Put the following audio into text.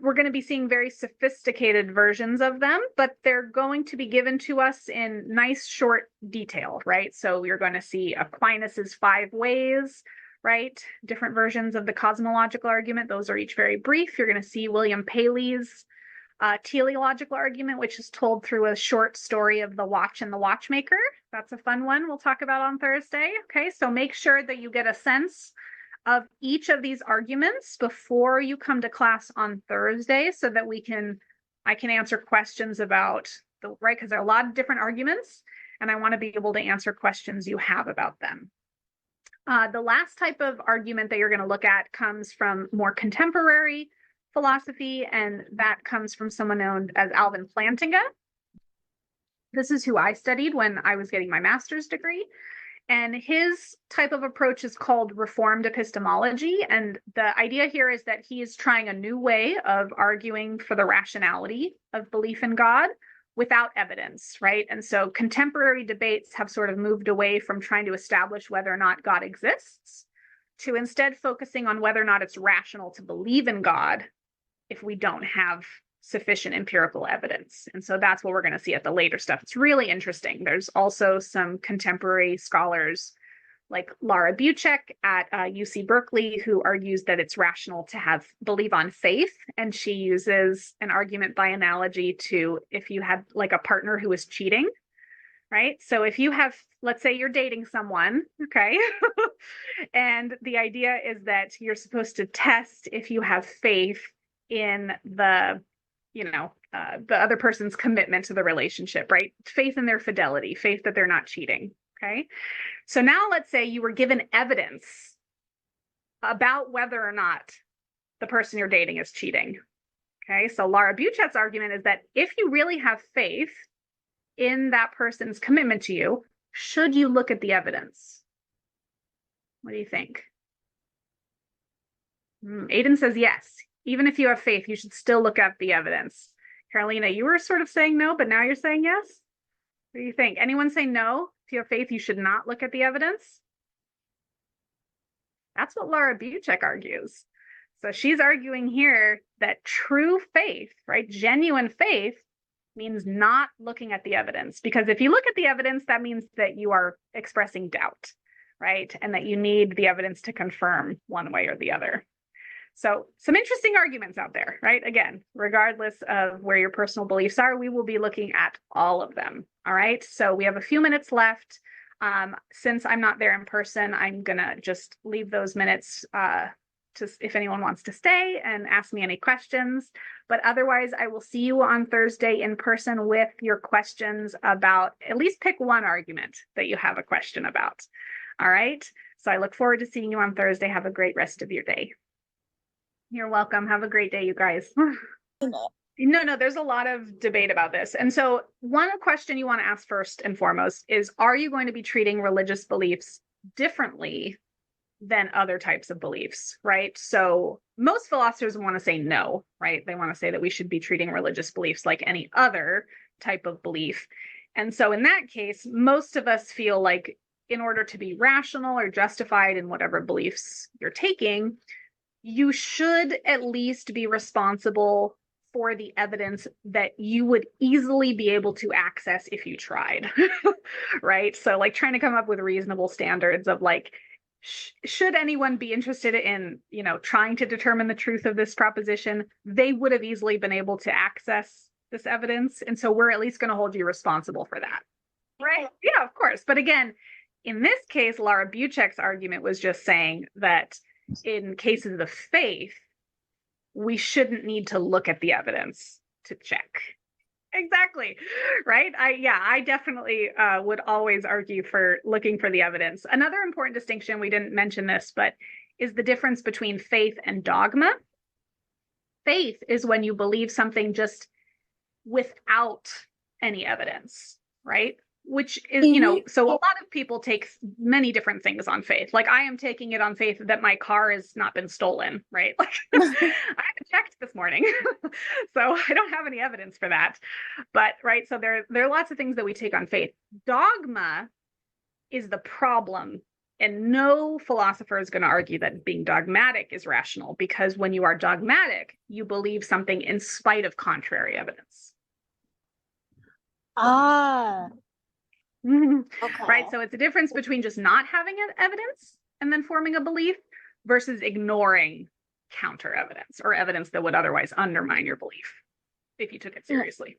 we're going to be seeing very sophisticated versions of them, but they're going to be given to us in nice short detail, right? So you're going to see Aquinas's 5 ways, right? Different versions of the cosmological argument. Those are each very brief. You're going to see William Paley's teleological argument, which is told through a short story of the watch and the watchmaker. That's a fun one we'll talk about on Thursday. Okay, so make sure that you get a sense of each of these arguments before you come to class on Thursday, so that I can answer questions about the, right, because there are a lot of different arguments, and I want to be able to answer questions you have about them. The last type of argument that you're going to look at comes from more contemporary philosophy, and that comes from someone known as Alvin Plantinga. This is who I studied when I was getting my master's degree. And his type of approach is called reformed epistemology. And the idea here is that he is trying a new way of arguing for the rationality of belief in God without evidence, right? And so contemporary debates have sort of moved away from trying to establish whether or not God exists to instead focusing on whether or not it's rational to believe in God if we don't have sufficient empirical evidence. And so that's what we're going to see at the later stuff. It's really interesting. There's also some contemporary scholars like Laura Bucek at UC Berkeley who argues that it's rational to believe on faith. And she uses an argument by analogy to if you had like a partner who was cheating, right? So if you have, let's say you're dating someone, okay? And the idea is that you're supposed to test if you have faith in the other person's commitment to the relationship, right? Faith in their fidelity, faith that they're not cheating, okay? So now let's say you were given evidence about whether or not the person you're dating is cheating, okay? So Laura Bucek's argument is that if you really have faith in that person's commitment to you, should you look at the evidence? What do you think? Aidan says yes. Even if you have faith, you should still look at the evidence. Carolina, you were sort of saying no, but now you're saying yes? What do you think? Anyone say no? If you have faith, you should not look at the evidence? That's what Laura Bucek argues. So she's arguing here that true faith, right, genuine faith, means not looking at the evidence. Because if you look at the evidence, that means that you are expressing doubt, right? And that you need the evidence to confirm one way or the other. So some interesting arguments out there, right? Again, regardless of where your personal beliefs are, we will be looking at all of them. All right. So we have a few minutes left. Since I'm not there in person, I'm going to just leave those minutes to if anyone wants to stay and ask me any questions. But otherwise, I will see you on Thursday in person with your questions about, at least pick one argument that you have a question about. All right. So I look forward to seeing you on Thursday. Have a great rest of your day. You're welcome. Have a great day, you guys. No, there's a lot of debate about this. And so one question you want to ask first and foremost is, are you going to be treating religious beliefs differently than other types of beliefs, right? So most philosophers want to say no, right? They want to say that we should be treating religious beliefs like any other type of belief. And so in that case, most of us feel like in order to be rational or justified in whatever beliefs you're taking, you should at least be responsible for the evidence that you would easily be able to access if you tried, right? So like trying to come up with reasonable standards of like, should anyone be interested in, trying to determine the truth of this proposition, they would have easily been able to access this evidence. And so we're at least going to hold you responsible for that. Right. Yeah, of course. But again, in this case, Laura Bucek's argument was just saying that in cases of faith, we shouldn't need to look at the evidence to check. Exactly. Right. I definitely would always argue for looking for the evidence. Another important distinction, we didn't mention this, but is the difference between faith and dogma. Faith is when you believe something just without any evidence, right? Which is, so a lot of people take many different things on faith. Like I am taking it on faith that my car has not been stolen, right? Like I haven't checked this morning, so I don't have any evidence for that. But right, so there are lots of things that we take on faith. Dogma is the problem And no philosopher is going to argue that being dogmatic is rational, because when you are dogmatic, you believe something in spite of contrary evidence. Ah, okay. Right? So it's a difference between just not having evidence and then forming a belief versus ignoring counter evidence or evidence that would otherwise undermine your belief if you took it seriously.